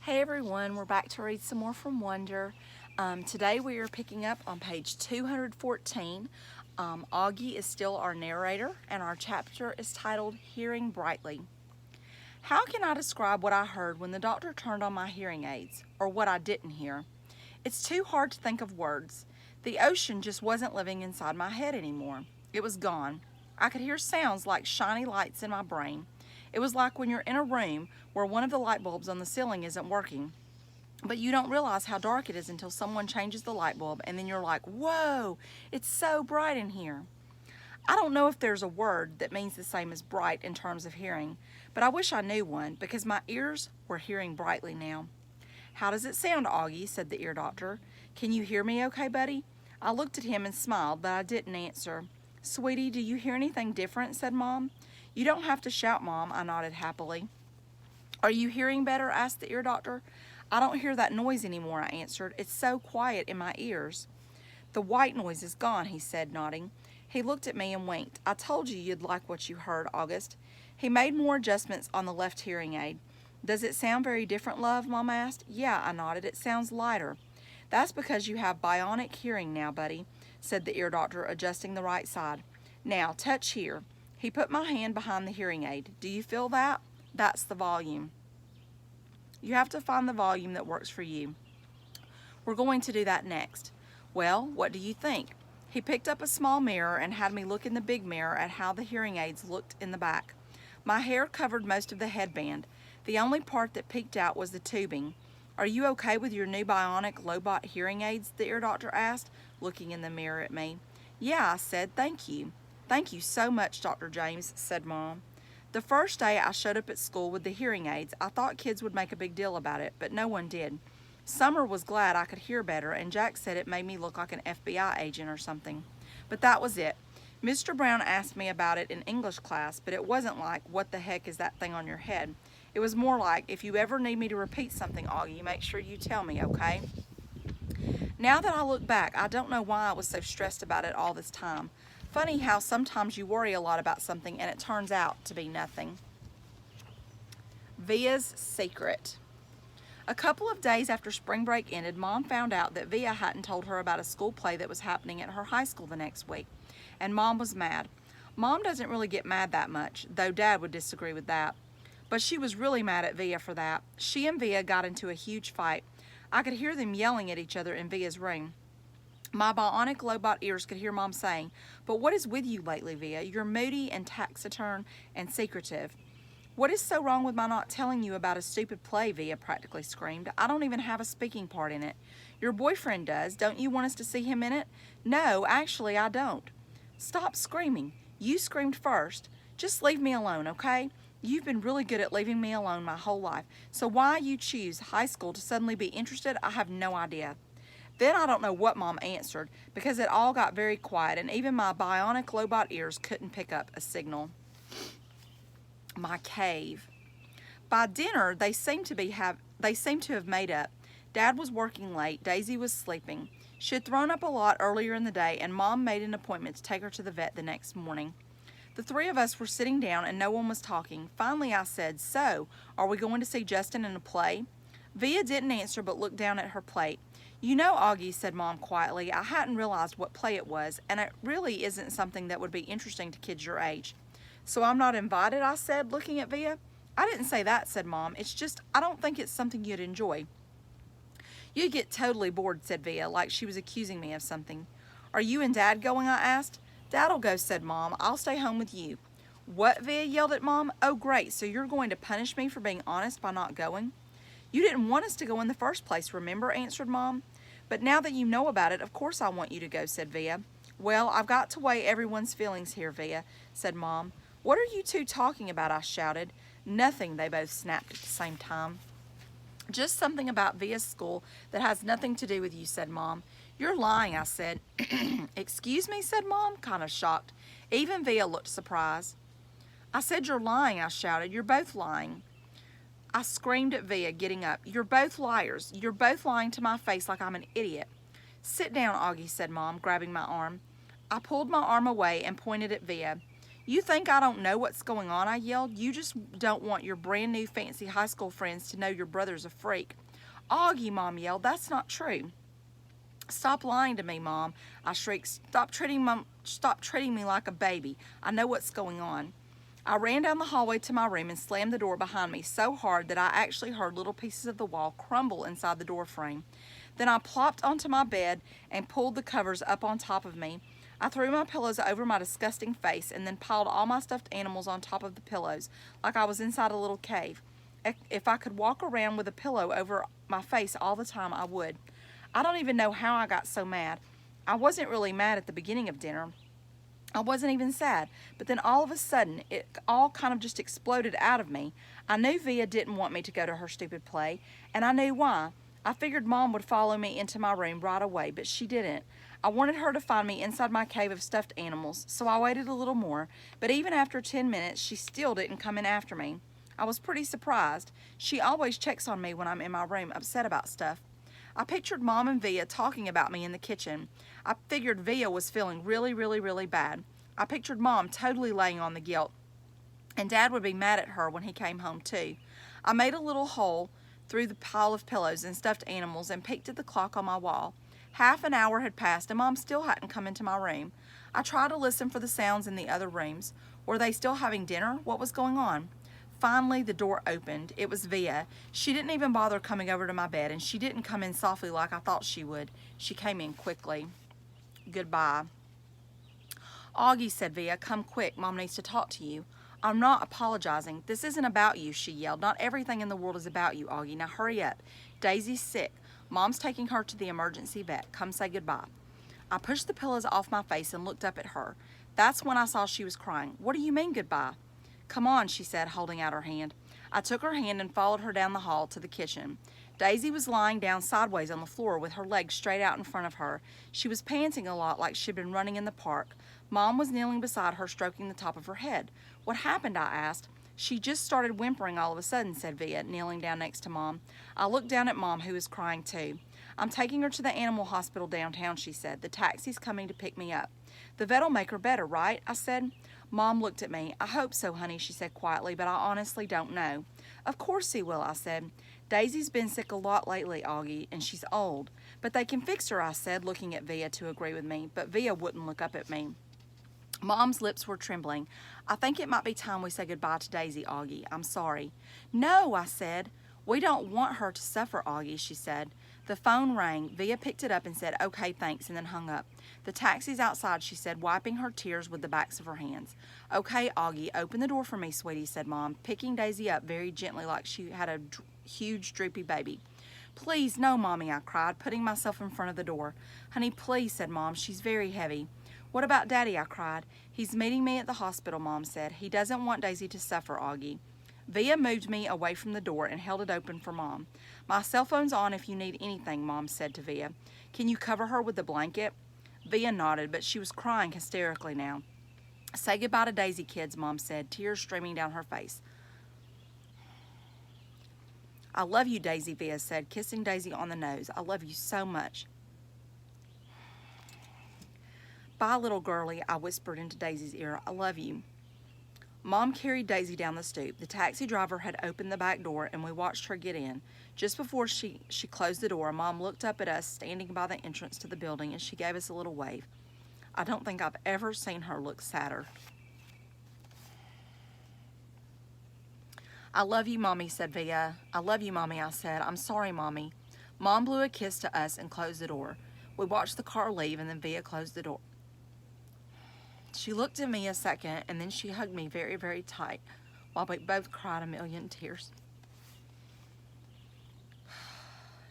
Hey everyone, we're back to read some more from Wonder. Today we are picking up on page 214. Augie is still our narrator, and our chapter is titled Hearing Brightly. How can I describe what I heard when the doctor turned on my hearing aids, or what I didn't hear? It's too hard to think of words. The ocean just wasn't living inside my head anymore. It was gone. I could hear sounds like shiny lights in my brain. It was like when you're in a room where one of the light bulbs on the ceiling isn't working, but you don't realize how dark it is until someone changes the light bulb, and then you're like, whoa, it's so bright in here. I don't know if there's a word that means the same as bright in terms of hearing, but I wish I knew one because my ears were hearing brightly now. How does it sound, Augie? Said the ear doctor. Can you hear me okay, buddy? I looked at him and smiled, but I didn't answer. Sweetie, do you hear anything different? Said Mom. You don't have to shout, Mom, I nodded happily. Are you hearing better? Asked the ear doctor. I don't hear that noise anymore, I answered. It's so quiet in my ears. The white noise is gone, he said, nodding. He looked at me and winked. I told you you'd like what you heard, August. He made more adjustments on the left hearing aid. Does it sound very different, love? Mom asked. Yeah, I nodded. It sounds lighter. That's because you have bionic hearing now, buddy, said the ear doctor, adjusting the right side. Now, touch here. He put my hand behind the hearing aid. Do you feel that? That's the volume. You have to find the volume that works for you. We're going to do that next. Well, what do you think? He picked up a small mirror and had me look in the big mirror at how the hearing aids looked in the back. My hair covered most of the headband. The only part that peeked out was the tubing. Are you okay with your new bionic Lobot hearing aids? The ear doctor asked, looking in the mirror at me. Yeah, I said, thank you. Thank you so much, Dr. James, said Mom. The first day I showed up at school with the hearing aids, I thought kids would make a big deal about it, but no one did. Summer was glad I could hear better, and Jack said it made me look like an FBI agent or something. But that was it. Mr. Brown asked me about it in English class, but it wasn't like, what the heck is that thing on your head? It was more like, if you ever need me to repeat something, Augie, make sure you tell me, okay? Now that I look back, I don't know why I was so stressed about it all this time. Funny how sometimes you worry a lot about something and it turns out to be nothing. Via's secret. A couple of days after spring break ended, Mom found out that Via hadn't told her about a school play that was happening at her high school the next week, and Mom was mad. Mom doesn't really get mad that much, though Dad would disagree with that. But she was really mad at Via for that. She and Via got into a huge fight. I could hear them yelling at each other in Via's room. My bionic Lobot ears could hear Mom saying, "But what is with you lately, Via? You're moody and taciturn and secretive." "What is so wrong with my not telling you about a stupid play?" Via practically screamed. "I don't even have a speaking part in it. Your boyfriend does. Don't you want us to see him in it?" "No, actually, I don't." "Stop screaming. You screamed first. Just leave me alone, okay? You've been really good at leaving me alone my whole life. So why you choose high school to suddenly be interested, I have no idea." Then I don't know what Mom answered because it all got very quiet and even my bionic Lobot ears couldn't pick up a signal. My cave. By dinner, they seemed to have made up. Dad was working late. Daisy was sleeping. She had thrown up a lot earlier in the day, and Mom made an appointment to take her to the vet the next morning. The three of us were sitting down, and no one was talking. Finally, I said, "So, are we going to see Justin in a play?" Via didn't answer, but looked down at her plate. "You know, Augie," said Mom quietly, "I hadn't realized what play it was, and it really isn't something that would be interesting to kids your age." "So I'm not invited?" I said, looking at Via. "I didn't say that," said Mom. "It's just, I don't think it's something you'd enjoy." "You'd get totally bored," said Via, like she was accusing me of something. "Are you and Dad going?" I asked. "Dad'll go," said Mom. "I'll stay home with you." "What?" Via yelled at Mom. "Oh, great, so you're going to punish me for being honest by not going?" "You didn't want us to go in the first place, remember?" answered Mom. "But now that you know about it, of course I want you to go," said Via. "Well, I've got to weigh everyone's feelings here, Via," said Mom. "What are you two talking about?" I shouted. "Nothing," they both snapped at the same time. "Just something about Via's school that has nothing to do with you," said Mom. "You're lying," I said. "Excuse me," said Mom, kind of shocked. Even Via looked surprised. "I said you're lying," I shouted. "You're both lying." I screamed at Via, getting up. "You're both liars. You're both lying to my face like I'm an idiot." "Sit down, Augie," said Mom, grabbing my arm. I pulled my arm away and pointed at Via. You think I don't know what's going on, I yelled. You just don't want your brand new fancy high school friends to know your brother's a freak. Augie, Mom yelled, that's not true. Stop lying to me, Mom, I shrieked. Stop treating me like a baby. I know what's going on. I ran down the hallway to my room and slammed the door behind me so hard that I actually heard little pieces of the wall crumble inside the door frame. Then I plopped onto my bed and pulled the covers up on top of me. I threw my pillows over my disgusting face and then piled all my stuffed animals on top of the pillows like I was inside a little cave. If I could walk around with a pillow over my face all the time, I would. I don't even know how I got so mad. I wasn't really mad at the beginning of dinner. I wasn't even sad, but then all of a sudden, it all kind of just exploded out of me. I knew Via didn't want me to go to her stupid play, and I knew why. I figured Mom would follow me into my room right away, but she didn't. I wanted her to find me inside my cave of stuffed animals, so I waited a little more, but even after 10 minutes, she still didn't come in after me. I was pretty surprised. She always checks on me when I'm in my room upset about stuff. I pictured Mom and Via talking about me in the kitchen. I figured Via was feeling really, really, really bad. I pictured Mom totally laying on the guilt, and Dad would be mad at her when he came home too. I made a little hole through the pile of pillows and stuffed animals and peeked at the clock on my wall. Half an hour had passed and Mom still hadn't come into my room. I tried to listen for the sounds in the other rooms. Were they still having dinner? What was going on? Finally, the door opened. It was Via. She didn't even bother coming over to my bed, and she didn't come in softly like I thought she would. She came in quickly. Goodbye. Augie, said Via, come quick. Mom needs to talk to you. I'm not apologizing. This isn't about you, she yelled. Not everything in the world is about you, Augie. Now hurry up. Daisy's sick. Mom's taking her to the emergency vet. Come say goodbye. I pushed the pillows off my face and looked up at her. That's when I saw she was crying. What do you mean goodbye? Come on, she said, holding out her hand. I took her hand and followed her down the hall to the kitchen. Daisy was lying down sideways on the floor with her legs straight out in front of her. She was panting a lot like she'd been running in the park. Mom was kneeling beside her, stroking the top of her head. What happened? I asked. She just started whimpering all of a sudden, said Via, kneeling down next to Mom. I looked down at Mom, who was crying too. I'm taking her to the animal hospital downtown, she said. The taxi's coming to pick me up. The vet'll make her better, right? I said. Mom looked at me. I hope so, honey, she said quietly, but I honestly don't know. Of course he will, I said. Daisy's been sick a lot lately, Augie, and she's old. But they can fix her, I said, looking at Via to agree with me, but Via wouldn't look up at me. Mom's lips were trembling. I think it might be time we say goodbye to Daisy, Augie. I'm sorry. No, I said. We don't want her to suffer, Augie, she said. The phone rang. Via picked it up and said, okay, thanks, and then hung up. The taxi's outside, she said, wiping her tears with the backs of her hands. Okay, Augie, open the door for me, sweetie, said Mom, picking Daisy up very gently like she had a huge, droopy baby. Please, no, Mommy, I cried, putting myself in front of the door. Honey, please, said Mom, she's very heavy. What about Daddy? I cried. He's meeting me at the hospital, Mom said. He doesn't want Daisy to suffer, Augie. Via moved me away from the door and held it open for Mom. My cell phone's on if you need anything, Mom said to Via. Can you cover her with a blanket? Via nodded, but she was crying hysterically now. Say goodbye to Daisy, kids, Mom said, tears streaming down her face. I love you, Daisy, Via said, kissing Daisy on the nose. I love you so much. Bye, little girlie, I whispered into Daisy's ear. I love you. Mom carried Daisy down the stoop. The taxi driver had opened the back door and we watched her get in. Just before she closed the door, Mom looked up at us standing by the entrance to the building and she gave us a little wave. I don't think I've ever seen her look sadder. I love you, Mommy, said Via. I love you, Mommy, I said. I'm sorry, Mommy. Mom blew a kiss to us and closed the door. We watched the car leave and then Via closed the door. She looked at me a second and then she hugged me very, very tight while we both cried a million tears.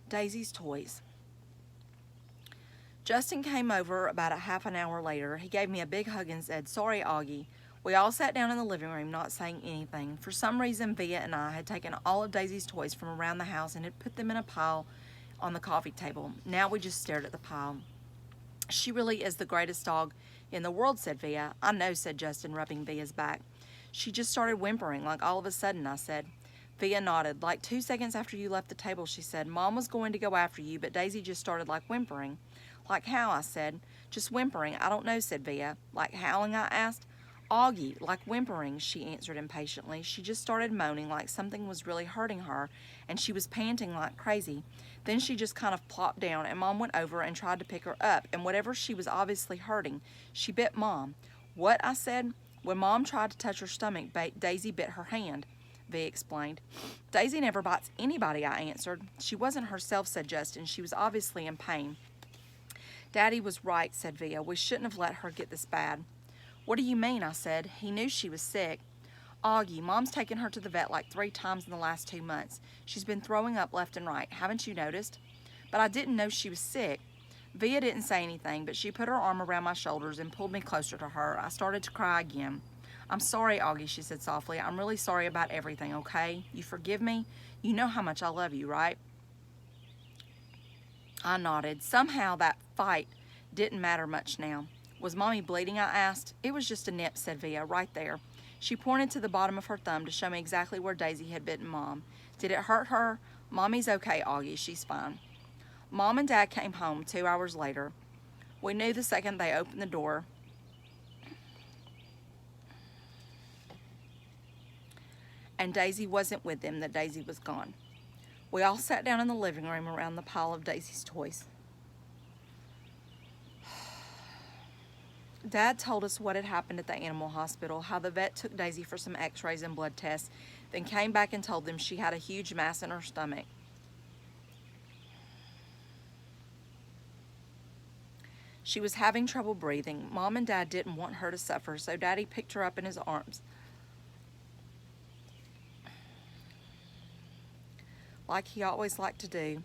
Daisy's toys. Justin came over about a half an hour later. He gave me a big hug and said, sorry, Augie. We all sat down in the living room not saying anything. For some reason, Via and I had taken all of Daisy's toys from around the house and had put them in a pile on the coffee table. Now we just stared at the pile. She really is the greatest dog in the world, said Via. I know, said Justin, rubbing Via's back. She just started whimpering, like all of a sudden, I said. Via nodded. Like 2 seconds after you left the table, she said. Mom was going to go after you, but Daisy just started like whimpering. Like how? I said. Just whimpering. I don't know, said Via. Like howling? I asked. Augie, like whimpering, she answered impatiently. She just started moaning like something was really hurting her, and she was panting like crazy. Then she just kind of plopped down, and Mom went over and tried to pick her up, and whatever she was obviously hurting, she bit Mom. What? I said. When Mom tried to touch her stomach, Daisy bit her hand, Vi explained. Daisy never bites anybody, I answered. She wasn't herself, said Justin. She was obviously in pain. Daddy was right, said Via. We shouldn't have let her get this bad. What do you mean? I said. He knew she was sick. Augie, Mom's taken her to the vet like 3 times in the last 2 months. She's been throwing up left and right. Haven't you noticed? But I didn't know she was sick. Via didn't say anything, but she put her arm around my shoulders and pulled me closer to her. I started to cry again. I'm sorry, Augie, she said softly. I'm really sorry about everything, okay? You forgive me? You know how much I love you, right? I nodded. Somehow that fight didn't matter much now. Was Mommy bleeding? I asked. It was just a nip, said Via, right there. She pointed to the bottom of her thumb to show me exactly where Daisy had bitten Mom. Did it hurt her? Mommy's okay, Augie. She's fine. Mom and Dad came home 2 hours later. We knew the second they opened the door and Daisy wasn't with them that Daisy was gone. We all sat down in the living room around the pile of Daisy's toys. Dad told us what had happened at the animal hospital, how the vet took Daisy for some x-rays and blood tests, then came back and told them she had a huge mass in her stomach. She was having trouble breathing. Mom and Dad didn't want her to suffer, so Daddy picked her up in his arms, like he always liked to do,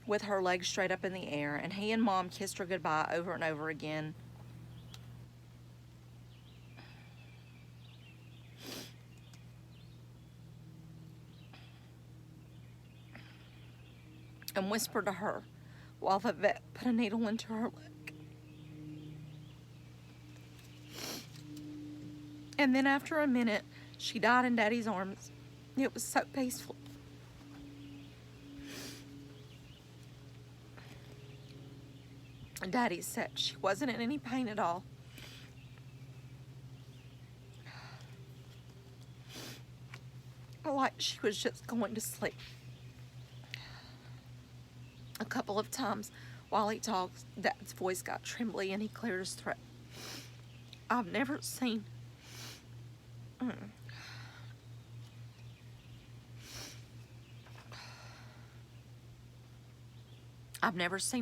with her legs straight up in the air, and he and Mom kissed her goodbye over and over again. And whispered to her while the vet put a needle into her leg. And then after a minute, she died in Daddy's arms. It was so peaceful. Daddy said she wasn't in any pain at all. Like she was just going to sleep. A couple of times while he talked, Dad's voice got trembly and he cleared his throat. I've never seen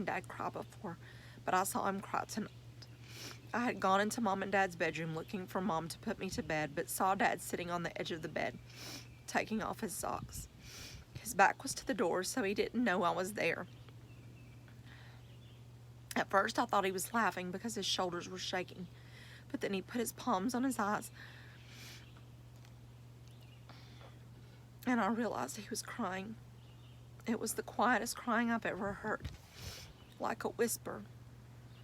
Dad cry before, but I saw him cry tonight. I had gone into Mom and Dad's bedroom looking for Mom to put me to bed, but saw Dad sitting on the edge of the bed, taking off his socks. His back was to the door, so he didn't know I was there. At first, I thought he was laughing because his shoulders were shaking, but then he put his palms on his eyes, and I realized he was crying. It was the quietest crying I've ever heard, like a whisper.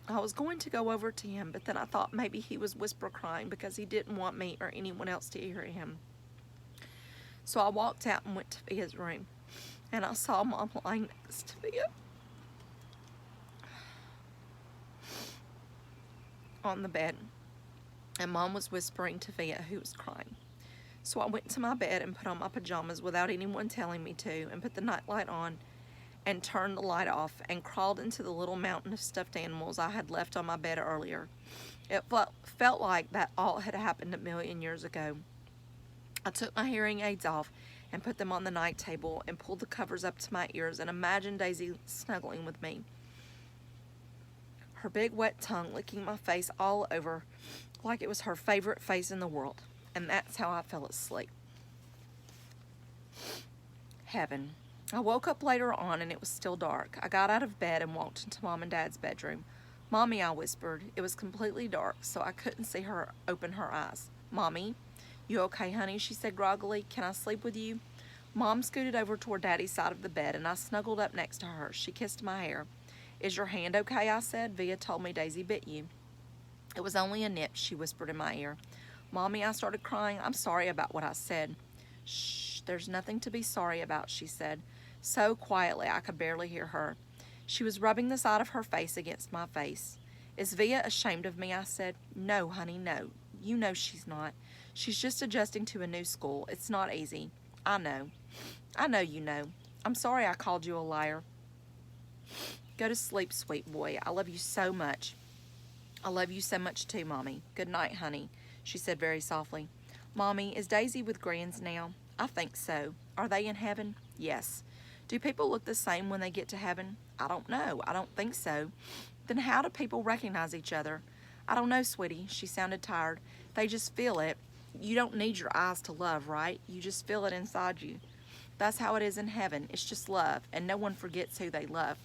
I was going to go over to him, but then I thought maybe he was whisper crying because he didn't want me or anyone else to hear him. So I walked out and went to Via's room, and I saw Mom lying next to Via on the bed, and Mom was whispering to Via, who was crying. So I went to my bed and put on my pajamas without anyone telling me to, and put the nightlight on and turned the light off and crawled into the little mountain of stuffed animals I had left on my bed earlier. It felt like that all had happened a million years ago. I took my hearing aids off and put them on the night table and pulled the covers up to my ears and imagined Daisy snuggling with me, her big wet tongue licking my face all over like it was her favorite face in the world. And that's how I fell asleep. Heaven. I woke up later on and it was still dark. I got out of bed and walked into Mom and Dad's bedroom. Mommy, I whispered. It was completely dark, so I couldn't see her open her eyes. Mommy, you okay, honey? She said groggily. Can I sleep with you? Mom scooted over toward Daddy's side of the bed and I snuggled up next to her. She kissed my hair. Is your hand okay? I said. Via told me Daisy bit you. It was only a nip, she whispered in my ear. Mommy, I started crying. I'm sorry about what I said. Shh, there's nothing to be sorry about, she said, so quietly I could barely hear her. She was rubbing the side of her face against my face. Is Via ashamed of me? I said. No, honey, no. You know she's not. She's just adjusting to a new school. It's not easy. I know. I know you know. I'm sorry I called you a liar. Go to sleep, sweet boy. I love you so much. I love you so much too, Mommy. Good night, honey, she said very softly. Mommy, is Daisy with Grands now? I think so. Are they in heaven? Yes. Do people look the same when they get to heaven? I don't know. I don't think so. Then how do people recognize each other? I don't know, sweetie. She sounded tired. They just feel it. You don't need your eyes to love, right? You just feel it inside you. That's how it is in heaven. It's just love, and no one forgets who they love.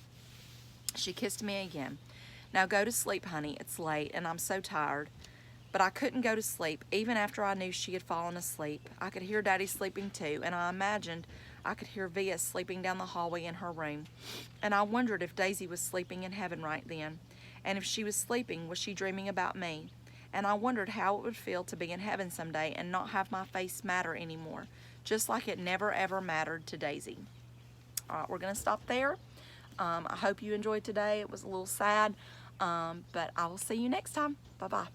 She kissed me again. Now go to sleep, honey. It's late, and I'm so tired. But I couldn't go to sleep, even after I knew she had fallen asleep. I could hear Daddy sleeping too, and I imagined I could hear Via sleeping down the hallway in her room. And I wondered if Daisy was sleeping in heaven right then. And if she was sleeping, was she dreaming about me? And I wondered how it would feel to be in heaven someday and not have my face matter anymore, just like it never ever mattered to Daisy. All right, we're going to stop there. I hope you enjoyed today. It was a little sad, but I will see you next time. Bye-bye.